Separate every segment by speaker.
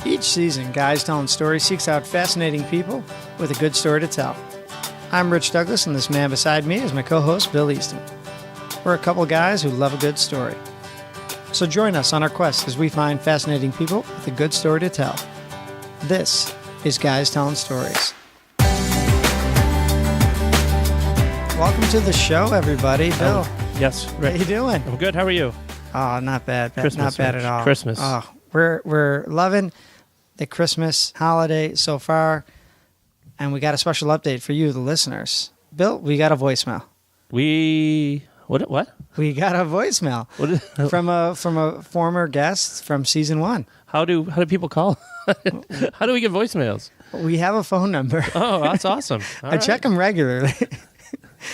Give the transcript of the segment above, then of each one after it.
Speaker 1: Each season, Guys Telling Stories seeks out fascinating people with a good story to tell. I'm Rich Douglas, and this man beside me is my co-host, Bill Easton. We're a couple guys who love a good story. So join us on our quest as we find fascinating people with a good story to tell. This is Guys Telling Stories. Welcome to the show, everybody. Bill.
Speaker 2: Yes, Rick.
Speaker 1: How you doing?
Speaker 2: I'm good. How are you?
Speaker 1: Oh, not bad.
Speaker 2: Christmas,
Speaker 1: not bad
Speaker 2: Rich.
Speaker 1: at all.
Speaker 2: Christmas.
Speaker 1: Oh, we're loving the Christmas holiday so far, and we got a special update for you, the listeners. Bill, we got a voicemail.
Speaker 2: What?
Speaker 1: We got a voicemail from a former guest from season 1.
Speaker 2: How do people call? How do we get voicemails?
Speaker 1: We have a phone number.
Speaker 2: Oh, that's awesome.
Speaker 1: I check them regularly.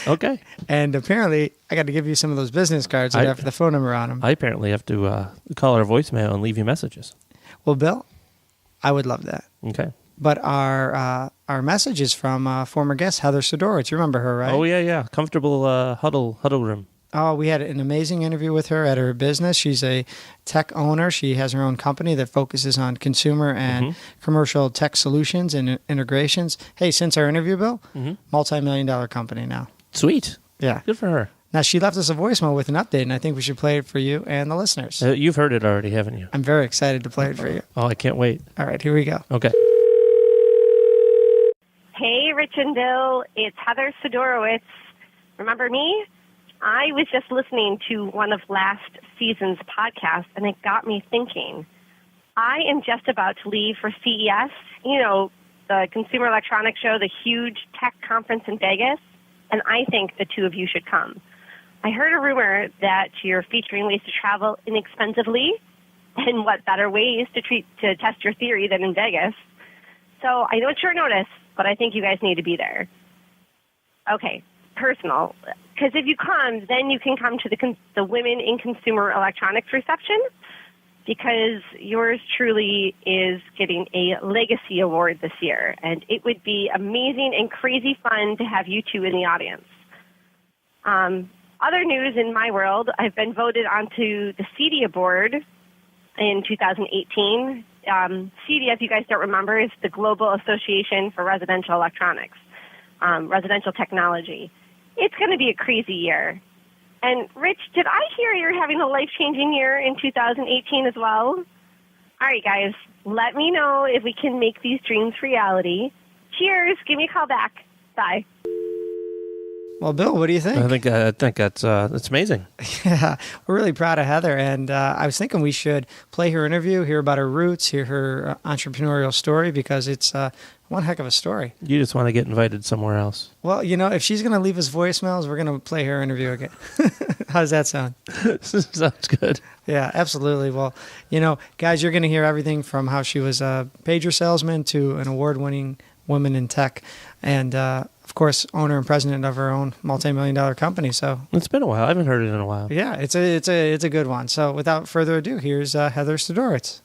Speaker 2: Okay.
Speaker 1: And apparently, I got to give you some of those business cards that have the phone number on them.
Speaker 2: I apparently have to call our voicemail and leave you messages.
Speaker 1: Well, Bill, I would love that.
Speaker 2: Okay.
Speaker 1: But our message is from former guest Heather Sidorowicz. You remember her, right?
Speaker 2: Oh, yeah. Comfortable huddle room.
Speaker 1: Oh, we had an amazing interview with her at her business. She's a tech owner. She has her own company that focuses on consumer and commercial tech solutions and integrations. Hey, since our interview, Bill, multimillion-dollar company now.
Speaker 2: Sweet.
Speaker 1: Yeah.
Speaker 2: Good for her.
Speaker 1: Now, she left us a voicemail with an update, and I think we should play it for you and the listeners.
Speaker 2: You've heard it already, haven't you?
Speaker 1: I'm very excited to play it for you.
Speaker 2: Oh, I can't wait.
Speaker 1: All right, here we go.
Speaker 2: Okay.
Speaker 3: Hey, Rich and Bill. It's Heather Sidorowicz. Remember me? I was just listening to one of last season's podcasts, and it got me thinking. I am just about to leave for CES, the Consumer Electronics Show, the huge tech conference in Vegas, and I think the two of you should come. I heard a rumor that you're featuring ways to travel inexpensively, and what better ways to test your theory than in Vegas. So I know it's short notice, but I think you guys need to be there. Okay, personal. Because if you come, then you can come to the Women in Consumer Electronics reception, because yours truly is getting a legacy award this year, and it would be amazing and crazy fun to have you two in the audience. Other news in my world, I've been voted onto the CEDIA Board in 2018. CEDIA, if you guys don't remember, is the Global Association for Residential Electronics, residential technology. It's going to be a crazy year. And, Rich, did I hear you're having a life-changing year in 2018 as well? All right, guys, let me know if we can make these dreams reality. Cheers. Give me a call back. Bye.
Speaker 1: Well, Bill, what do you think?
Speaker 2: I think that's amazing.
Speaker 1: Yeah, we're really proud of Heather, and I was thinking we should play her interview, hear about her roots, hear her entrepreneurial story, because it's one heck of a story.
Speaker 2: You just want to get invited somewhere else.
Speaker 1: Well, if she's going to leave us voicemails, we're going to play her interview again. How does that sound?
Speaker 2: Sounds good.
Speaker 1: Yeah, absolutely. Well, guys, you're going to hear everything from how she was a pager salesman to an award-winning woman in tech, and of course, owner and president of her own multi-million-dollar company. So
Speaker 2: it's been a while. I haven't heard it in a while.
Speaker 1: Yeah, it's a good one. So without further ado, here's Heather Sidorowicz.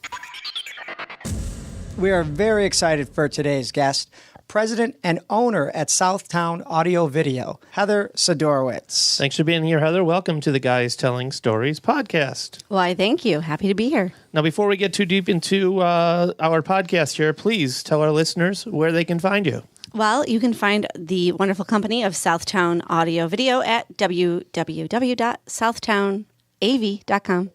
Speaker 1: We are very excited for today's guest, president and owner at Southtown Audio Video, Heather Sidorowicz.
Speaker 2: Thanks for being here, Heather. Welcome to the Guys Telling Stories podcast.
Speaker 4: Why, thank you. Happy to be here.
Speaker 2: Now, before we get too deep into our podcast here, please tell our listeners where they can find you.
Speaker 4: Well, you can find the wonderful company of Southtown Audio Video at www.southtownav.com.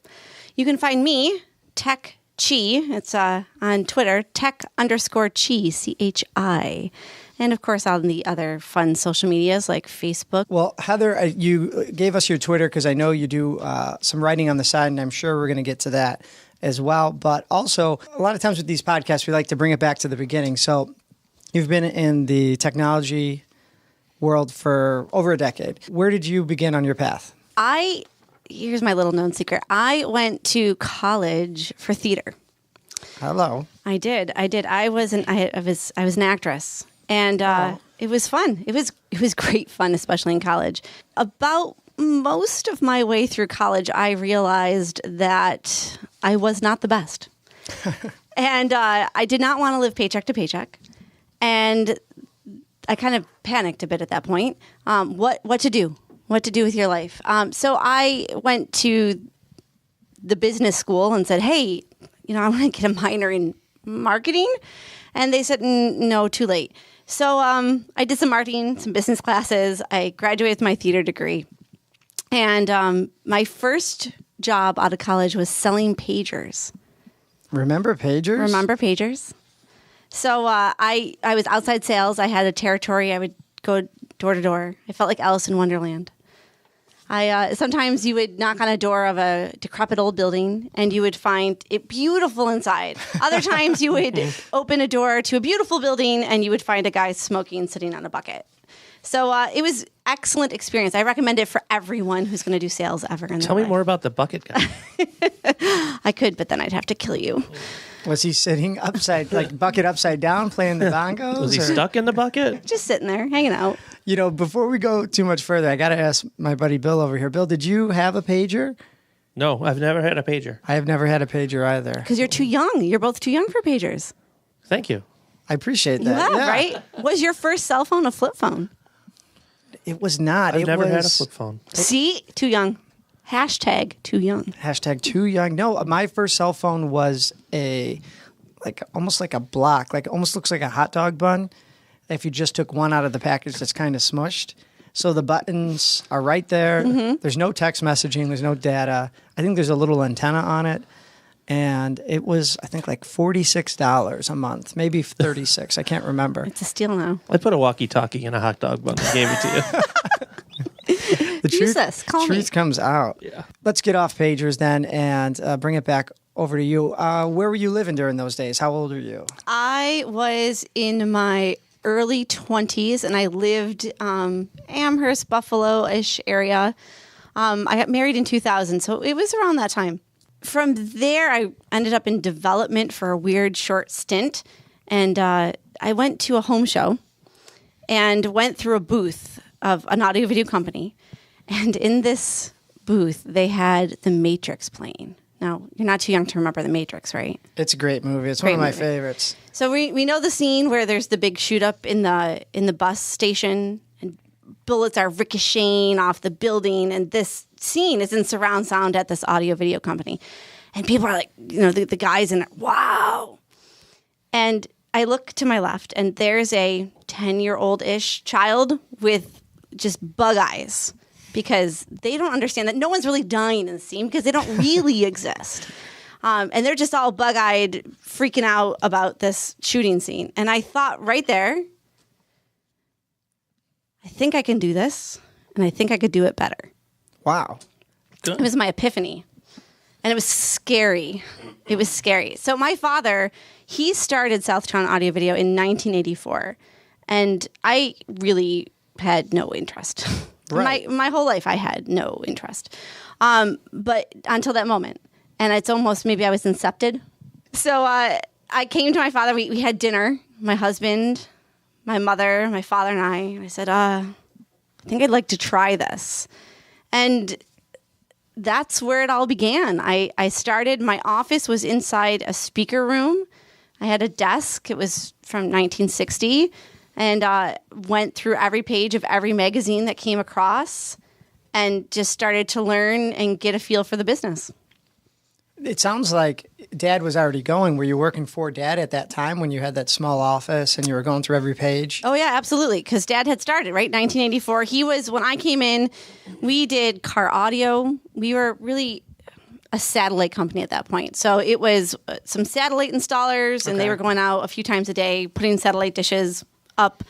Speaker 4: You can find me, Tech Chi. It's on Twitter, Tech_Chi, CHI. And, of course, on the other fun social medias like Facebook.
Speaker 1: Well, Heather, you gave us your Twitter because I know you do some writing on the side, and I'm sure we're going to get to that as well. But also, a lot of times with these podcasts, we like to bring it back to the beginning. So you've been in the technology world for over a decade. Where did you begin on your path?
Speaker 4: Here's my little known secret. I went to college for theater.
Speaker 1: Hello.
Speaker 4: I did. I was an actress, and it was fun. It was great fun, especially in college. About most of my way through college, I realized that I was not the best, and I did not want to live paycheck to paycheck. And I kind of panicked a bit at that point. What to do? What to do with your life? So I went to the business school and said, "Hey, I want to get a minor in marketing. And they said, no, too late. So I did some marketing, some business classes. I graduated with my theater degree. And my first job out of college was selling pagers.
Speaker 1: Remember pagers?
Speaker 4: Remember pagers? So I was outside sales. I had a territory. I would go door to door. I felt like Alice in Wonderland. Sometimes you would knock on a door of a decrepit old building and you would find it beautiful inside. Other times you would open a door to a beautiful building and you would find a guy smoking sitting on a bucket. So it was excellent experience. I recommend it for everyone who's going to do sales ever in their
Speaker 2: Tell me
Speaker 4: life.
Speaker 2: more about the bucket guy.
Speaker 4: I could, but then I'd have to kill you.
Speaker 1: Was he sitting bucket upside down, playing the bongos?
Speaker 2: Was he
Speaker 1: or-
Speaker 2: stuck in the bucket?
Speaker 4: Just sitting there, hanging out.
Speaker 1: Before we go too much further, I got to ask my buddy Bill over here. Bill, did you have a pager?
Speaker 2: No, I've never had a pager.
Speaker 1: I have never had a pager either.
Speaker 4: Because you're too young. You're both too young for pagers.
Speaker 2: Thank you.
Speaker 1: I appreciate
Speaker 4: You
Speaker 1: that.
Speaker 4: have,
Speaker 1: yeah.
Speaker 4: right? Was your first cell phone a flip phone?
Speaker 1: It was not.
Speaker 2: I've
Speaker 1: it
Speaker 2: never
Speaker 1: was
Speaker 2: had a flip phone.
Speaker 4: See? Too young. Hashtag too young.
Speaker 1: Hashtag too young. No, my first cell phone was almost like a block, almost looks like a hot dog bun. If you just took one out of the package that's kind of smushed. So the buttons are right there.
Speaker 4: Mm-hmm.
Speaker 1: There's no text messaging. There's no data. I think there's a little antenna on it. And it was, I think, like $46 a month, maybe $36. I can't remember.
Speaker 4: It's a steal now.
Speaker 2: I put a walkie-talkie in a hot dog bun and gave it to you.
Speaker 1: The
Speaker 4: Jesus, call me.
Speaker 1: truth comes out.
Speaker 2: Yeah.
Speaker 1: Let's get off pagers then and bring it back over to you. Where were you living during those days? How old are you?
Speaker 4: I was in my early 20s and I lived Amherst, Buffalo-ish area. I got married in 2000, so it was around that time. From there, I ended up in development for a weird short stint. And I went to a home show and went through a booth of an audio video company. And in this booth, they had The Matrix playing. Now, you're not too young to remember The Matrix, right?
Speaker 1: It's a great movie. It's
Speaker 4: Great
Speaker 1: one of my
Speaker 4: movie.
Speaker 1: favorites.
Speaker 4: So we know the scene where there's the big shoot up in the bus station and bullets are ricocheting off the building, and this scene is in surround sound at this audio video company. And people are like, the guys in it, wow. And I look to my left and there's a 10-year-old-ish child with just bug eyes because they don't understand that no one's really dying in the scene because they don't really exist. And they're just all bug-eyed, freaking out about this shooting scene. And I thought right there, I think I can do this, and I think I could do it better.
Speaker 1: Wow.
Speaker 4: It was my epiphany. And it was scary. It was scary. So my father, he started Southtown Audio Video in 1984. And I really had no interest.
Speaker 1: Right.
Speaker 4: My whole life I had no interest. But until that moment. And it's almost maybe I was incepted. So I came to my father. We had dinner. My husband, my mother, my father, and I. And I said, I think I'd like to try this. And that's where it all began. I started, my office was inside a speaker room. I had a desk. It was from 1960. And went through every page of every magazine that came across and just started to learn and get a feel for the business.
Speaker 1: It sounds like Dad was already going. Were you working for Dad at that time when you had that small office and you were going through every page?
Speaker 4: Oh, yeah, absolutely. Because Dad had started, right? 1984. He was, when I came in, we did car audio. We were really a satellite company at that point. So it was some satellite installers, and they were going out a few times a day, putting satellite dishes up.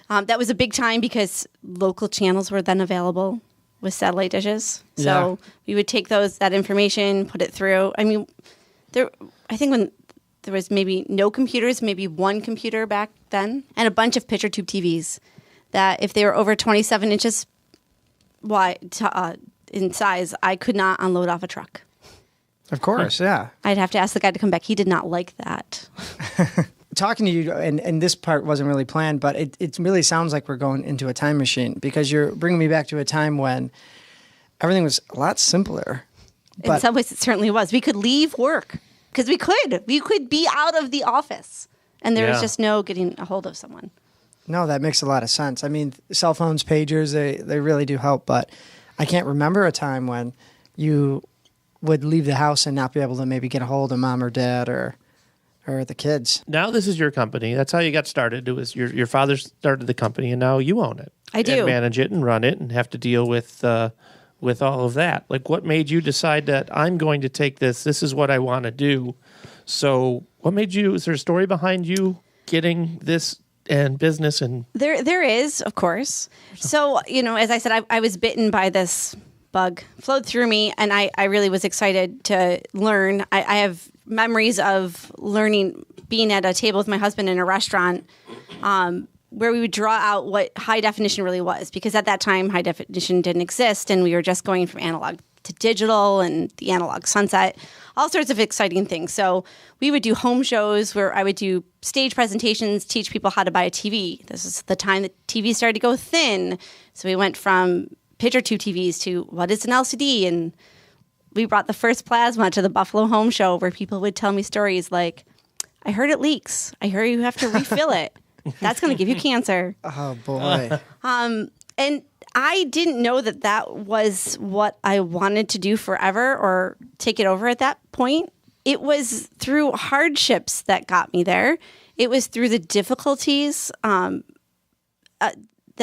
Speaker 4: That was a big time because local channels were then available with satellite dishes. So we would take that information, put it through. I mean, I think when there was maybe no computers, maybe one computer back then, and a bunch of picture tube TVs that if they were over 27 inches wide in size, I could not unload off a truck.
Speaker 1: Of course, yeah.
Speaker 4: I'd have to ask the guy to come back. He did not like that.
Speaker 1: Talking to you, and this part wasn't really planned, but it really sounds like we're going into a time machine because you're bringing me back to a time when everything was a lot simpler.
Speaker 4: In some ways, it certainly was. We could leave work because we could. We could be out of the office, and there was just no getting a hold of someone.
Speaker 1: No, that makes a lot of sense. I mean, cell phones, pagers, they really do help, but I can't remember a time when you would leave the house and not be able to maybe get a hold of Mom or Dad or or the kids.
Speaker 2: Now this is your company. That's how you got started. It was your father started the company, and now you own it.
Speaker 4: I do.
Speaker 2: And manage it and run it and have to deal with all of that. Like, what made you decide that I'm going to take this? This is what I want to do. So what made you, is there a story behind you getting this and business? And
Speaker 4: There is, of course. So, as I said, I was bitten by this bug, flowed through me, and I really was excited to learn. I have memories of learning, being at a table with my husband in a restaurant, where we would draw out what high definition really was, because at that time high definition didn't exist, and we were just going from analog to digital and the analog sunset, all sorts of exciting things. So we would do home shows where I would do stage presentations, teach people how to buy a TV. This is the time that TV started to go thin. So we went from picture tube TVs to what is an LCD, and we brought the first plasma to the Buffalo Home Show, where people would tell me stories like, I heard it leaks. I heard you have to refill it. That's going to give you cancer.
Speaker 1: Oh, boy.
Speaker 4: And I didn't know that was what I wanted to do forever or take it over at that point. It was through hardships that got me there. It was through the difficulties that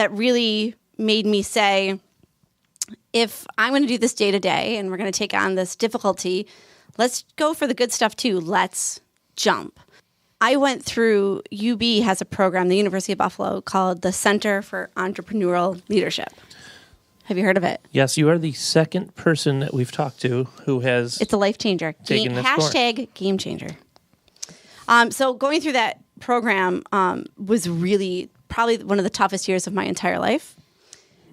Speaker 4: really made me say, if I'm going to do this day to day and we're going to take on this difficulty, let's go for the good stuff too. Let's jump. I went through, UB has a program, the University of Buffalo, called the Center for Entrepreneurial Leadership. Have you heard of it?
Speaker 2: yes, you are the second person that we've talked to who has.
Speaker 4: It's a life changer.
Speaker 2: Taking this course.
Speaker 4: Hashtag game changer. So going through that program was really probably one of the toughest years of my entire life.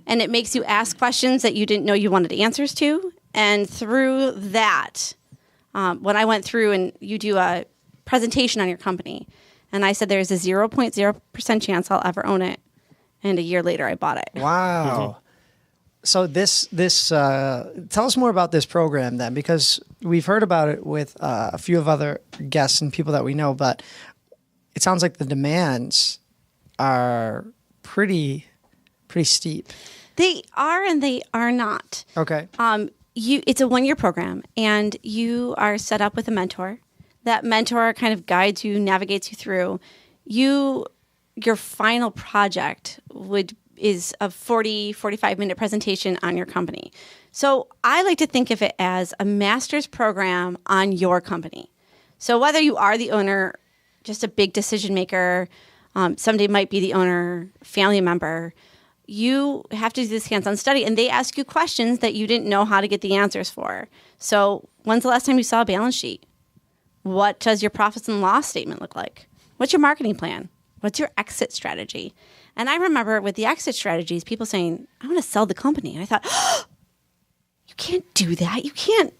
Speaker 4: And it makes you ask questions that you didn't know you wanted answers to. And through that, when I went through and you do a presentation on your company, and I said there's a 0.0% chance I'll ever own it. And a year later, I bought it.
Speaker 1: Wow. So this tell us more about this program then, because we've heard about it with a few of other guests and people that we know, but it sounds like the demands are pretty steep.
Speaker 4: They are and they are not.
Speaker 1: Okay.
Speaker 4: It's a 1-year program, and you are set up with a mentor. That mentor kind of guides you, navigates you through. Your final project is a 45-minute presentation on your company. So I like to think of it as a master's program on your company. So whether you are the owner, just a big decision maker, somebody might be the owner, family member, you have to do this hands-on study, and they ask you questions that you didn't know how to get the answers for. So when's the last time you saw a balance sheet? What does your profits and loss statement look like? What's your marketing plan? What's your exit strategy? And I remember with the exit strategies, people saying, I want to sell the company. And I thought, oh, you can't do that. You can't.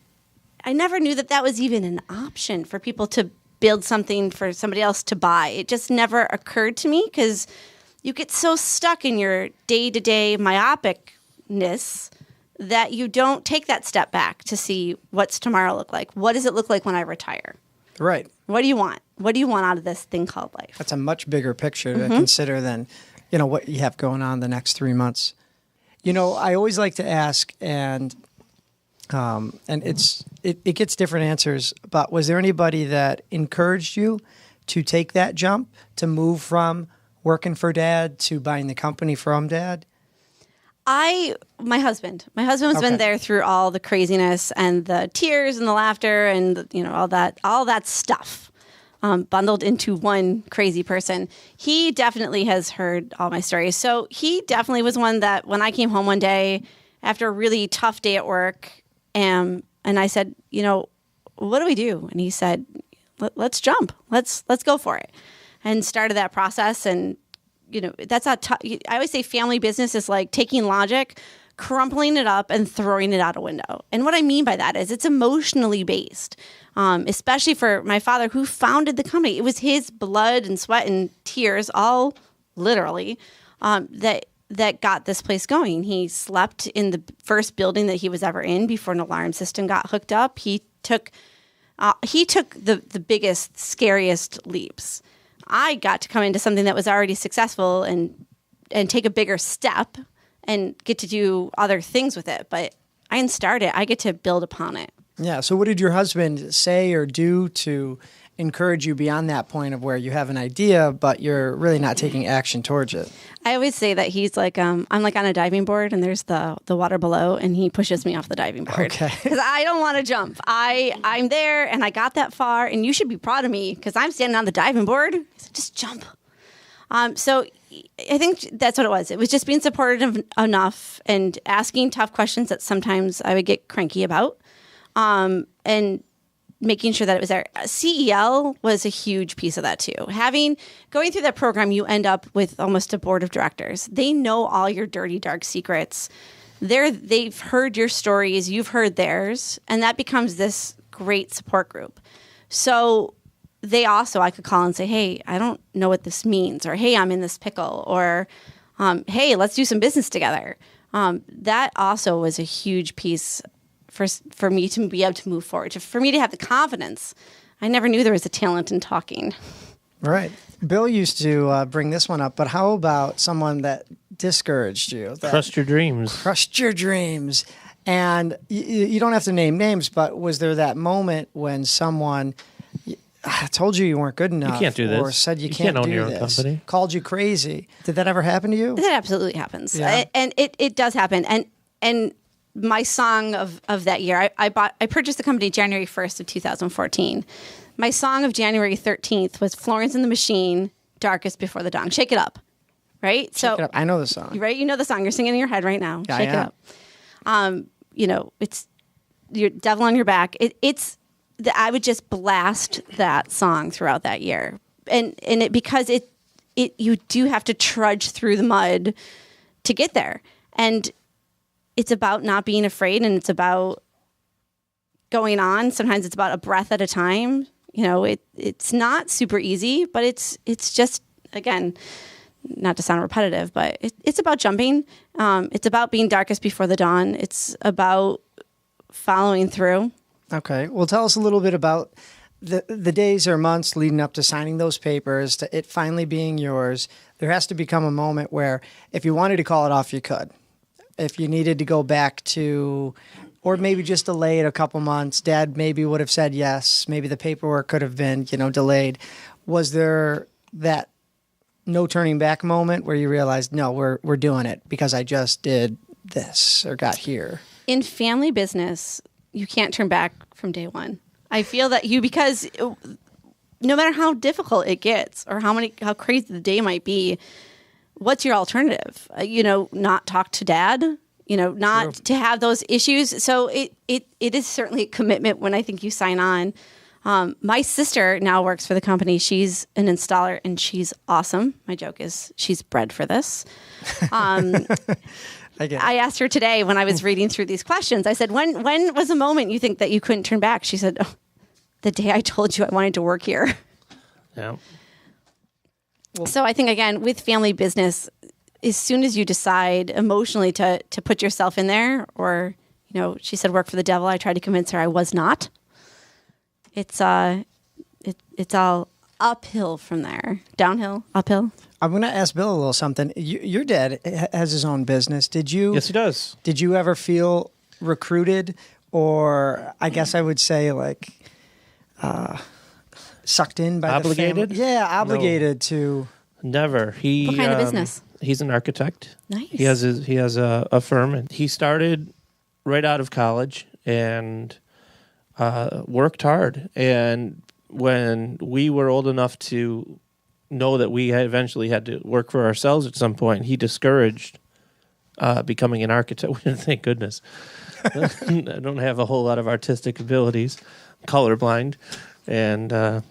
Speaker 4: I never knew that was even an option for people to build something for somebody else to buy. It just never occurred to me because you get so stuck in your day-to-day myopicness that you don't take that step back to see what's tomorrow look like. What does it look like when I retire?
Speaker 1: Right.
Speaker 4: What do you want? What do you want out of this thing called life?
Speaker 1: That's a much bigger picture to consider than, what you have going on the next 3 months. I always like to ask, and it gets different answers, but was there anybody that encouraged you to take that jump, to move from working for Dad to buying the company from Dad?
Speaker 4: My husband has been there through all the craziness and the tears and the laughter and all that stuff, bundled into one crazy person. He definitely has heard all my stories. So he definitely was one that when I came home one day after a really tough day at work, and I said, what do we do? And he said, let's jump. Let's go for it. And started that process. And that's how I always say family business is like taking logic, crumpling it up, and throwing it out a window. And what I mean by that is it's emotionally based, especially for my father who founded the company. It was his blood and sweat and tears, all literally, that got this place going. He slept in the first building that he was ever in before an alarm system got hooked up. He took the biggest, scariest leaps. I got to come into something that was already successful and take a bigger step and get to do other things with it. But I didn't start it. I get to build upon it.
Speaker 1: Yeah. So what did your husband say or do to encourage you beyond that point of where you have an idea, but you're really not taking action towards it?
Speaker 4: I always say that he's like, I'm like on a diving board and there's the water below and he pushes me off the diving board.
Speaker 1: Okay.
Speaker 4: Because I don't want to jump. I'm there and I got that far and you should be proud of me because I'm standing on the diving board. He said, just jump. So I think that's what it was. It was just being supportive enough and asking tough questions that sometimes I would get cranky about. And making sure that it was there. CEL was a huge piece of that too. Going through that program, you end up with almost a board of directors. They know all your dirty, dark secrets. They've heard your stories, you've heard theirs, and that becomes this great support group. So I could call and say, hey, I don't know what this means, or hey, I'm in this pickle, or hey, let's do some business together. That also was a huge piece for me to be able to move forward, for me to have the confidence. I never knew there was a talent in talking.
Speaker 1: Right. Bill used to bring this one up, but how about someone that discouraged you?
Speaker 2: Crushed your dreams.
Speaker 1: Crushed your dreams. And you don't have to name names, but was there that moment when someone told you weren't good enough?
Speaker 2: You can't do this.
Speaker 1: Or said you
Speaker 2: can't own
Speaker 1: do
Speaker 2: your own
Speaker 1: this,
Speaker 2: company.
Speaker 1: called you crazy. Did that ever happen to you?
Speaker 4: That absolutely happens.
Speaker 1: Yeah.
Speaker 4: And it does happen. And my song of that year, I purchased the company January 1st of 2014. My song of January 13th was Florence and the Machine, Darkest Before the Dawn. Shake It Up, right?
Speaker 1: Shake It Up. I know the song.
Speaker 4: Right? You know the song. You're singing in your head right now.
Speaker 1: Yeah,
Speaker 4: Shake It Up. It's your devil on your back. I would just blast that song throughout that year. And because you do have to trudge through the mud to get there. And it's about not being afraid, and it's about going on. Sometimes it's about a breath at a time. It's not super easy, but it's just, again, not to sound repetitive, but it's about jumping. It's about being darkest before the dawn. It's about following through.
Speaker 1: Okay. Well, tell us a little bit about the days or months leading up to signing those papers, to it finally being yours. There has to become a moment where if you wanted to call it off, you could. If you needed to go back to, or maybe just delay it a couple months, Dad maybe would have said yes. Maybe the paperwork could have been, delayed. Was there that no turning back moment where you realized, no, we're doing it because I just did this or got here?
Speaker 4: In family business, you can't turn back from day one. I feel that because no matter how difficult it gets or how crazy the day might be, what's your alternative? Not talk to Dad, not True. To have those issues. So it is certainly a commitment when I think you sign on. My sister now works for the company. She's an installer and she's awesome. My joke is she's bred for this. I asked her today when I was reading through these questions, I said, when was a moment you think that you couldn't turn back? She said, the day I told you I wanted to work here.
Speaker 2: Yeah.
Speaker 4: So I think, again, with family business, as soon as you decide emotionally to put yourself in there, or, she said work for the devil, I tried to convince her I was not. It's all uphill from there. Downhill, uphill.
Speaker 1: I'm going to ask Bill a little something. Your dad has his own business. Did you?
Speaker 2: Yes, he does.
Speaker 1: Did you ever feel recruited, or I guess I would say sucked in by
Speaker 2: obligated?
Speaker 1: The family? Yeah, obligated to.
Speaker 2: Never.
Speaker 4: What kind of business?
Speaker 2: He's an architect.
Speaker 4: Nice.
Speaker 2: He has a firm, and he started right out of college and worked hard. And when we were old enough to know that we had eventually had to work for ourselves at some point, he discouraged becoming an architect. Thank goodness. I don't have a whole lot of artistic abilities. I'm colorblind. And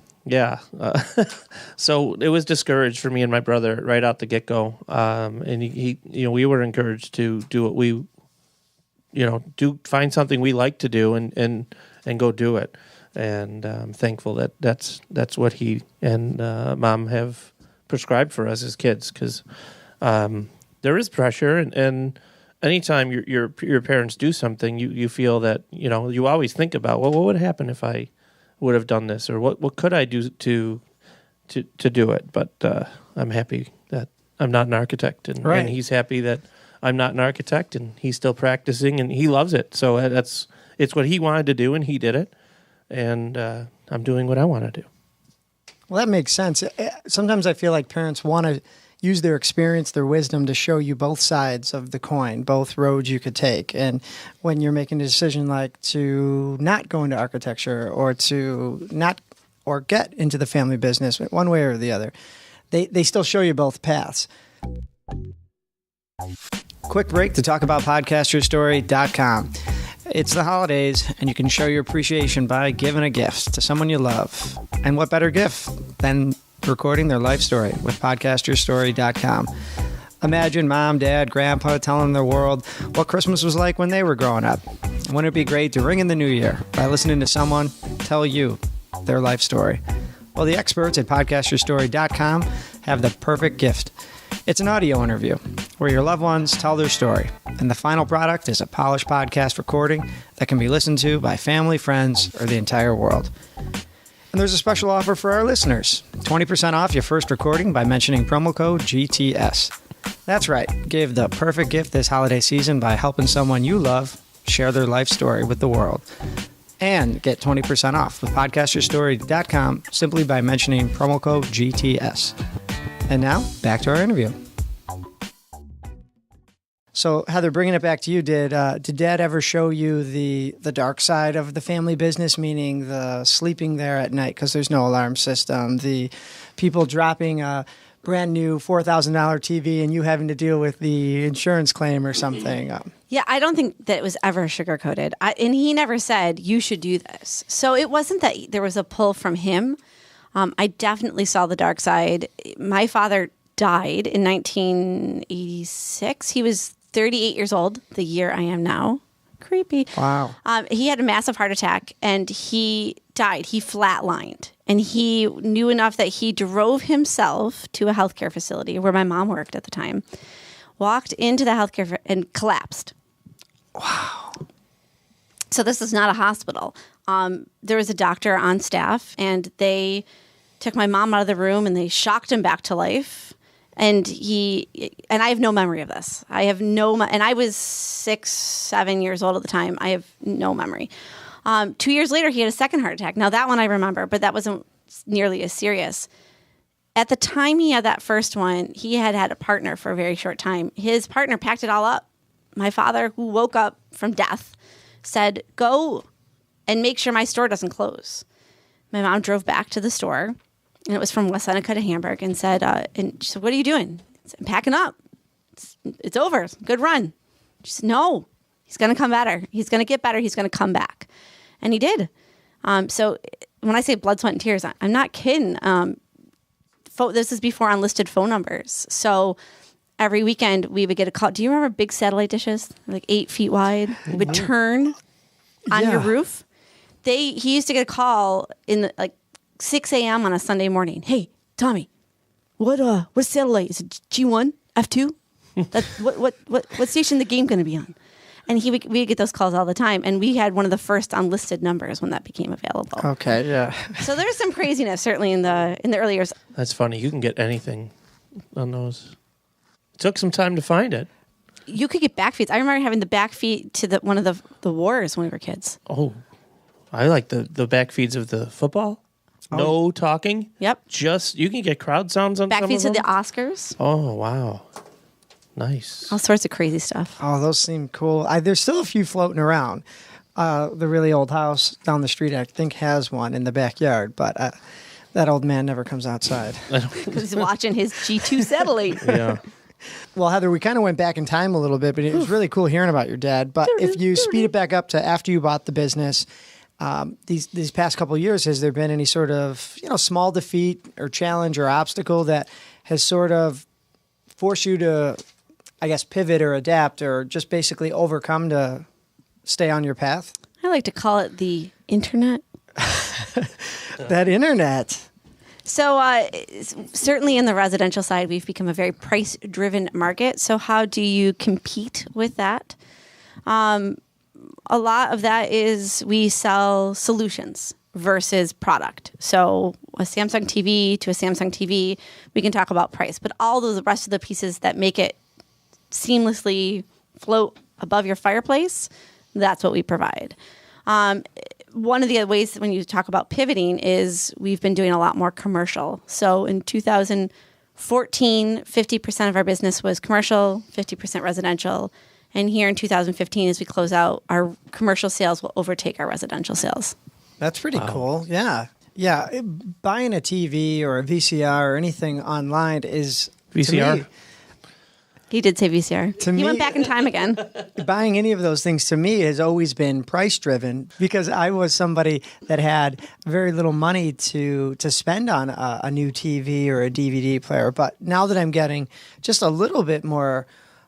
Speaker 2: so it was discouraged for me and my brother right out the get-go. And he we were encouraged to do what we, find something we like to do and go do it. And I'm thankful that that's what he and Mom have prescribed for us as kids, because there is pressure, and anytime your parents do something, you feel that you always think about, well, what would happen if I would have done this, or what could I do to do it? But I'm happy that I'm not an architect, and he's happy that I'm not an architect, and he's still practicing, and he loves it. So it's what he wanted to do, and he did it. And I'm doing what I want to do.
Speaker 1: Well, that makes sense. Sometimes I feel like parents want to use their experience, their wisdom to show you both sides of the coin, both roads you could take. And when you're making a decision like to not go into architecture or to not or get into the family business, one way or the other, they still show you both paths. Quick break to talk about podcasterstory.com. It's the holidays, and you can show your appreciation by giving a gift to someone you love. And what better gift than recording their life story with podcasterstory.com. Imagine mom, dad, grandpa telling the world what Christmas was like when they were growing up. Wouldn't it be great to ring in the new year by listening to someone tell you their life story? Well, the experts at podcasterstory.com have the perfect gift. It's an audio interview where your loved ones tell their story, and the final product is a polished podcast recording that can be listened to by family, friends, or the entire world. And there's a special offer for our listeners, 20% off your first recording by mentioning promo code GTS. That's right, give the perfect gift this holiday season by helping someone you love share their life story with the world. And get 20% off with podcasterstory.com simply by mentioning promo code GTS. And now, back to our interview. So, Heather, bringing it back to you, did Dad ever show you the dark side of the family business, meaning the sleeping there at night because there's no alarm system, the people dropping a brand new $4,000 TV and you having to deal with the insurance claim or something?
Speaker 4: Yeah, I don't think that it was ever sugar-coated. And he never said, you should do this. So it wasn't that there was a pull from him. I definitely saw the dark side. My father died in 1986. He was 38 years old, the year I am now. Creepy.
Speaker 1: Wow.
Speaker 4: He had a massive heart attack and he died. He flatlined. And he knew enough that he drove himself to a healthcare facility where my mom worked at the time, walked into the healthcare and collapsed.
Speaker 1: Wow.
Speaker 4: So this is not a hospital. There was a doctor on staff and they took my mom out of the room and they shocked him back to life. And I have no memory of this. I have and I was 6, 7 years old at the time. I have no memory. 2 years later, he had a second heart attack. Now that one I remember, but that wasn't nearly as serious. At the time he had that first one, he had a partner for a very short time. His partner packed it all up. My father, who woke up from death, said, go and make sure my store doesn't close. My mom drove back to the store, and it was from West Seneca to Hamburg, and said, and she said, what are you doing? I said, I'm packing up. It's over. Good run. She said, no, he's going to come better. He's going to get better. He's going to come back. And he did. So when I say blood, sweat, and tears, I'm not kidding. This is before unlisted phone numbers. So every weekend we would get a call. Do you remember big satellite dishes, like 8 feet wide? They would turn on your roof. He used to get a call in 6 a.m. on a Sunday morning. Hey, Tommy, what satellite? Is it G1, F2? What station the game going to be on? And we'd get those calls all the time. And we had one of the first unlisted numbers when that became available.
Speaker 1: Okay, yeah.
Speaker 4: So there's some craziness certainly in the early years.
Speaker 2: That's funny. You can get anything on those. It took some time to find it.
Speaker 4: You could get back feeds. I remember having the back feed to one of the wars when we were kids.
Speaker 2: Oh, I like the back feeds of the football. Oh. No talking.
Speaker 4: Yep.
Speaker 2: You can get crowd sounds on
Speaker 4: back
Speaker 2: some
Speaker 4: feeds
Speaker 2: of
Speaker 4: to
Speaker 2: them.
Speaker 4: the Oscars.
Speaker 2: Oh, wow. Nice.
Speaker 4: All sorts of crazy stuff.
Speaker 1: Oh, those seem cool. There's still a few floating around. The really old house down the street, I think, has one in the backyard, but that old man never comes outside.
Speaker 4: Because he's watching his G2 satellite.
Speaker 2: Yeah.
Speaker 1: Well, Heather, we kind of went back in time a little bit, but it was really cool hearing about your dad. But if you speed it back up to after you bought the business, these past couple of years, has there been any sort of small defeat or challenge or obstacle that has sort of forced you to, I guess, pivot or adapt or just basically overcome to stay on your path?
Speaker 4: I like to call it the internet.
Speaker 1: That internet.
Speaker 4: So certainly in the residential side, we've become a very price-driven market. So how do you compete with that? A lot of that is we sell solutions versus product. So a Samsung TV to a Samsung TV, we can talk about price. But all the rest of the pieces that make it seamlessly float above your fireplace, that's what we provide. one of the ways when you talk about pivoting is we've been doing a lot more commercial. So in 2014, 50% of our business was commercial, 50% residential. And here in 2015, as we close out, our commercial sales will overtake our residential sales.
Speaker 1: That's pretty cool. Yeah. Yeah. Buying a TV or a VCR or anything online is
Speaker 2: VCR.
Speaker 1: To me,
Speaker 4: He did say VCR.
Speaker 1: To
Speaker 4: he
Speaker 1: me-
Speaker 4: went back in time again.
Speaker 1: buying any of those things to me has always been price driven because I was somebody that had very little money to spend on a new TV or a DVD player. But now that I'm getting just a little bit more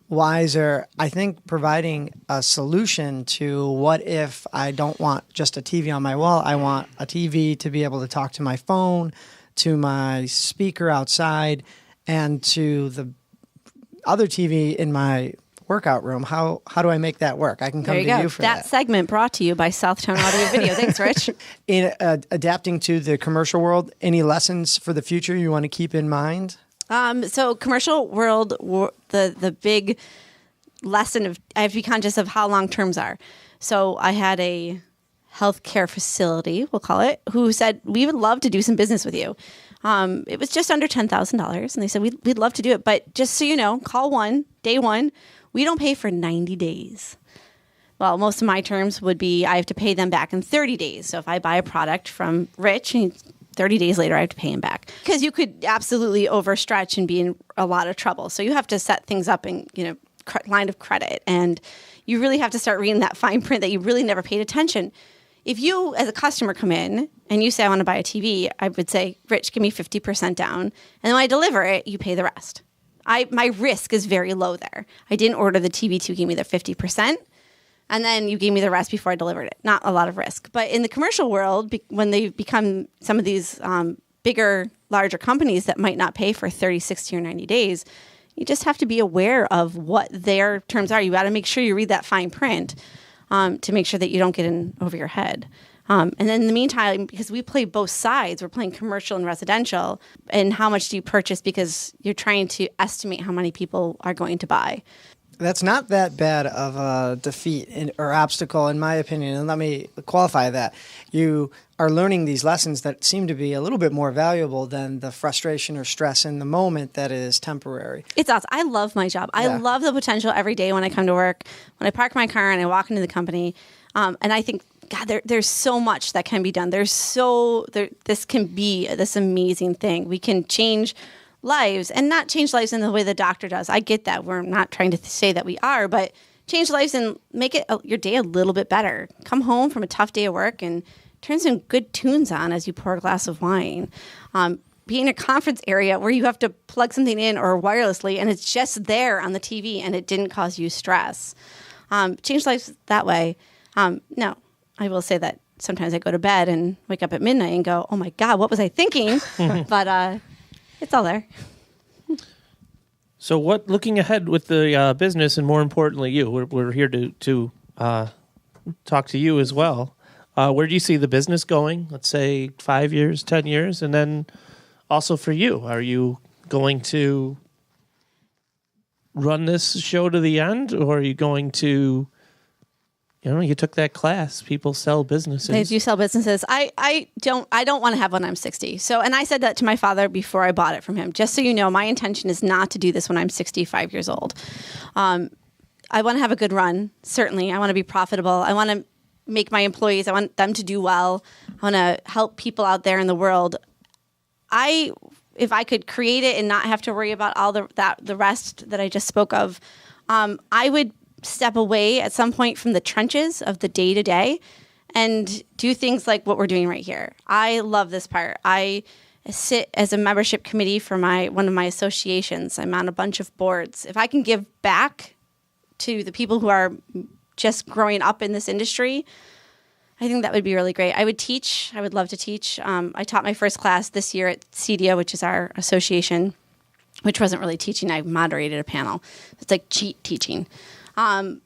Speaker 1: wiser, I think providing a solution to what if I don't want just a TV on my wall, I want a TV to be able to talk to my phone, to my speaker outside, and to the other TV in my workout room. How do I make that work? I can come
Speaker 4: There you
Speaker 1: to
Speaker 4: go.
Speaker 1: you for
Speaker 4: That segment brought to you by Southtown Audio Video. Thanks, Rich.
Speaker 1: In adapting to the commercial world, any lessons for the future you want to keep in mind?
Speaker 4: So commercial world, the big lesson I have to be conscious of how long terms are. So I had a healthcare facility, we'll call it, who said, we would love to do some business with you. It was just under $10,000. And they said, we'd love to do it. But just so you know, call day one, we don't pay for 90 days. Well, most of my terms would be I have to pay them back in 30 days. So if I buy a product from Rich, 30 days later, I have to pay him back. Because you could absolutely overstretch and be in a lot of trouble. So you have to set things up in, line of credit. And you really have to start reading that fine print that you really never paid attention. If you, as a customer, come in and you say, I want to buy a TV, I would say, Rich, give me 50% down. And then when I deliver it, you pay the rest. My risk is very low there. I didn't order the TV to give me the 50%. And then you gave me the rest before I delivered it. Not a lot of risk. But in the commercial world, when they become some of these bigger, larger companies that might not pay for 30, 60, or 90 days, you just have to be aware of what their terms are. You got to make sure you read that fine print to make sure that you don't get in over your head. And then in the meantime, because we play both sides, we're playing commercial and residential, and how much do you purchase because you're trying to estimate how many people are going to buy.
Speaker 1: That's not that bad of a defeat or obstacle, in my opinion. And let me qualify that. You are learning these lessons that seem to be a little bit more valuable than the frustration or stress in the moment that is temporary.
Speaker 4: It's awesome. I love my job. I love the potential every day when I come to work, when I park my car and I walk into the company. And I think, God, there's so much that can be done. This can be this amazing thing. We can change lives, and not change lives in the way the doctor does. I get that. We're not trying to say that we are, but change lives and make it your day a little bit better. Come home from a tough day of work and turn some good tunes on as you pour a glass of wine. Be in a conference area where you have to plug something in or wirelessly, and it's just there on the TV, and it didn't cause you stress. Change lives that way. No, I will say that sometimes I go to bed and wake up at midnight and go, oh my God, what was I thinking? But it's all there.
Speaker 2: So looking ahead with the business, and more importantly, you, we're here to talk to you as well. Where do you see the business going? Let's say 5 years, 10 years, and then also for you, are you going to run this show to the end, or are you going to, you took that class, people sell businesses.
Speaker 4: They do sell businesses. I don't want to have when I'm 60. So, and I said that to my father before I bought it from him. Just so you know, my intention is not to do this when I'm 65 years old. I want to have a good run. Certainly. I want to be profitable. I want to make my employees, I want them to do well. I want to help people out there in the world. If I could create it and not have to worry about all the rest that I just spoke of, I would step away at some point from the trenches of the day-to-day and do things like what we're doing right here. I love this part. I sit as a membership committee for one of my associations. I'm on a bunch of boards. If I can give back to the people who are just growing up in this industry, I think that would be really great. I would teach. I would love to teach. I taught my first class this year at CEDIA, which is our association, which wasn't really teaching. I moderated a panel. It's like cheat teaching. I'm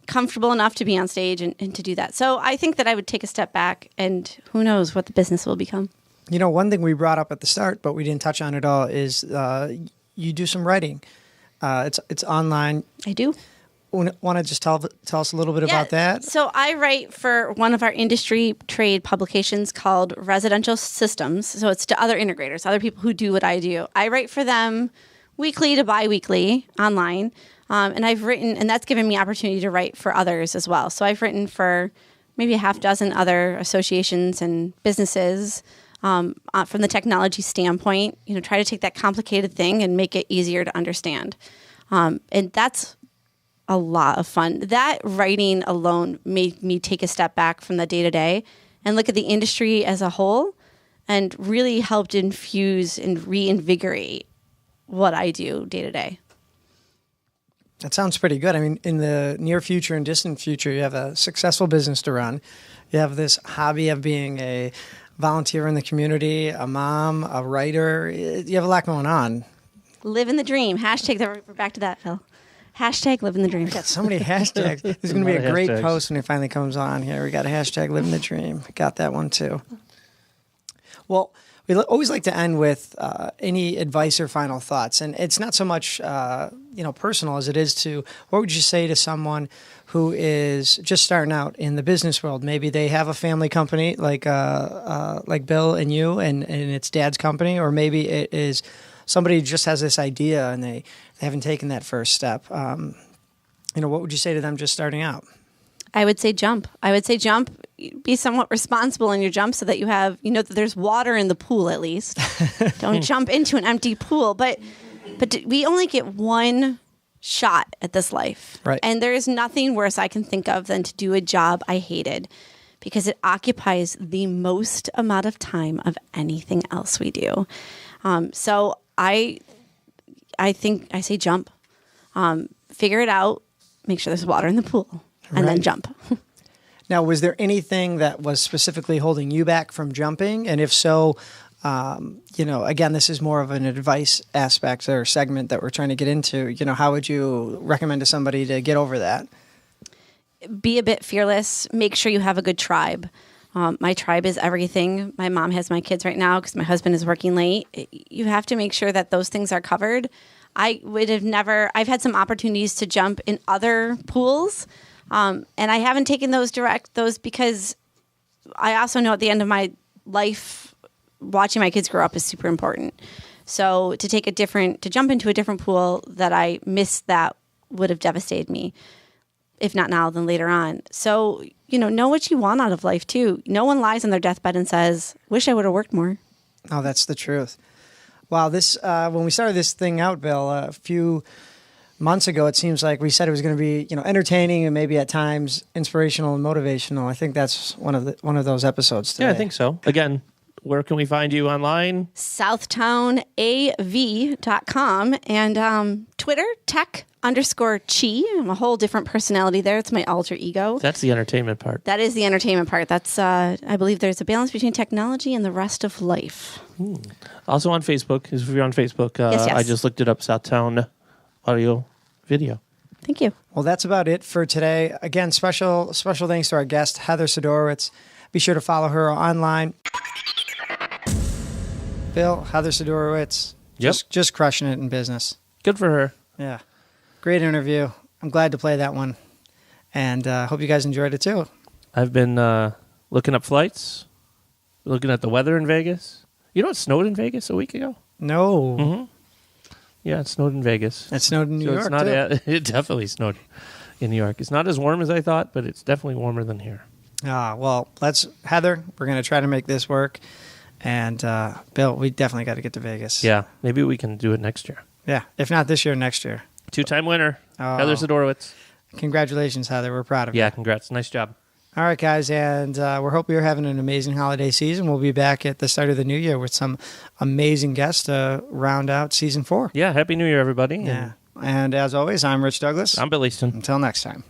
Speaker 4: comfortable enough to be on stage and to do that. So I think that I would take a step back, and who knows what the business will become.
Speaker 1: One thing we brought up at the start, but we didn't touch on at all, is you do some writing. It's online.
Speaker 4: I do.
Speaker 1: Want to just tell us a little bit about that?
Speaker 4: So I write for one of our industry trade publications called Residential Systems. So it's to other integrators, other people who do what I do. I write for them weekly to bi-weekly online. And I've written, and that's given me opportunity to write for others as well. So I've written for maybe a half dozen other associations and businesses from the technology standpoint, try to take that complicated thing and make it easier to understand. And that's a lot of fun. That writing alone made me take a step back from the day-to-day and look at the industry as a whole, and really helped infuse and reinvigorate what I do day-to-day.
Speaker 1: That sounds pretty good. I mean, in the near future and distant future, you have a successful business to run. You have this hobby of being a volunteer in the community, a mom, a writer. You have a lot going on.
Speaker 4: Living the dream. Hashtag that. We're back to that, Phil. Hashtag living the dream.
Speaker 1: We got so many hashtags. There's going to be a great post when it finally comes on here. We got a hashtag living the dream. Got that one too. Well, we always like to end with any advice or final thoughts. And it's not so much personal as it is to, what would you say to someone who is just starting out in the business world? Maybe they have a family company like Bill and you, and it's dad's company, or maybe it is somebody who just has this idea and they haven't taken that first step. What would you say to them just starting out?
Speaker 4: I would say jump. Be somewhat responsible in your jump so that you have, that there's water in the pool at least. Don't jump into an empty pool. But we only get one shot at this life.
Speaker 1: Right.
Speaker 4: And there is nothing worse I can think of than to do a job I hated, because it occupies the most amount of time of anything else we do. So I think I say jump. Figure it out. Make sure there's water in the pool. And then jump.
Speaker 1: Now, was there anything that was specifically holding you back from jumping? And if so, again, this is more of an advice aspect or segment that we're trying to get into. How would you recommend to somebody to get over that?
Speaker 4: Be a bit fearless. Make sure you have a good tribe. My tribe is everything. My mom has my kids right now because my husband is working late. You have to make sure that those things are covered. I've had some opportunities to jump in other pools. And I haven't taken those because I also know at the end of my life, watching my kids grow up is super important. So to jump into a different pool that I missed, that would have devastated me. If not now, then later on. So, know what you want out of life too. No one lies on their deathbed and says, wish I would have worked more.
Speaker 1: Oh, that's the truth. Wow. This, when we started this thing out, Bill, a few months ago, it seems like we said it was going to be, entertaining and maybe at times inspirational and motivational. I think that's one of those episodes today.
Speaker 2: Yeah, I think so. Again, where can we find you online?
Speaker 4: SouthtownAV.com and Twitter, tech_chi. I'm a whole different personality there. It's my alter ego.
Speaker 2: That's the entertainment part.
Speaker 4: That is the entertainment part. That's, I believe there's a balance between technology and the rest of life.
Speaker 2: Also on Facebook. If you're on Facebook,
Speaker 4: yes.
Speaker 2: I just looked it up, Southtown Audio Video.
Speaker 4: Thank you.
Speaker 1: Well, that's about it for today. Again, special thanks to our guest, Heather Sidorowicz. Be sure to follow her online. Bill, Heather Sidorowicz, just crushing it in business.
Speaker 2: Good for her.
Speaker 1: Yeah. Great interview. I'm glad to play that one. And hope you guys enjoyed it too.
Speaker 2: I've been looking up flights, looking at the weather in Vegas. You know it snowed in Vegas a week ago?
Speaker 1: No.
Speaker 2: Mm-hmm. Yeah, it snowed in Vegas.
Speaker 1: It snowed in New York,
Speaker 2: too. It definitely snowed in New York. It's not as warm as I thought, but it's definitely warmer than here.
Speaker 1: Well, Heather, we're going to try to make this work. And Bill, we definitely got to get to Vegas.
Speaker 2: Yeah, maybe we can do it next year.
Speaker 1: Yeah, if not this year, next year.
Speaker 2: 2-time winner, Heather Sidorowicz.
Speaker 1: Congratulations, Heather. We're proud of you.
Speaker 2: Yeah, congrats. Nice job.
Speaker 1: All right, guys, and we hope you're having an amazing holiday season. We'll be back at the start of the new year with some amazing guests to round out season 4.
Speaker 2: Yeah, Happy New Year, everybody.
Speaker 1: Yeah. And as always, I'm Rich Douglas.
Speaker 2: I'm Bill Easton.
Speaker 1: Until next time.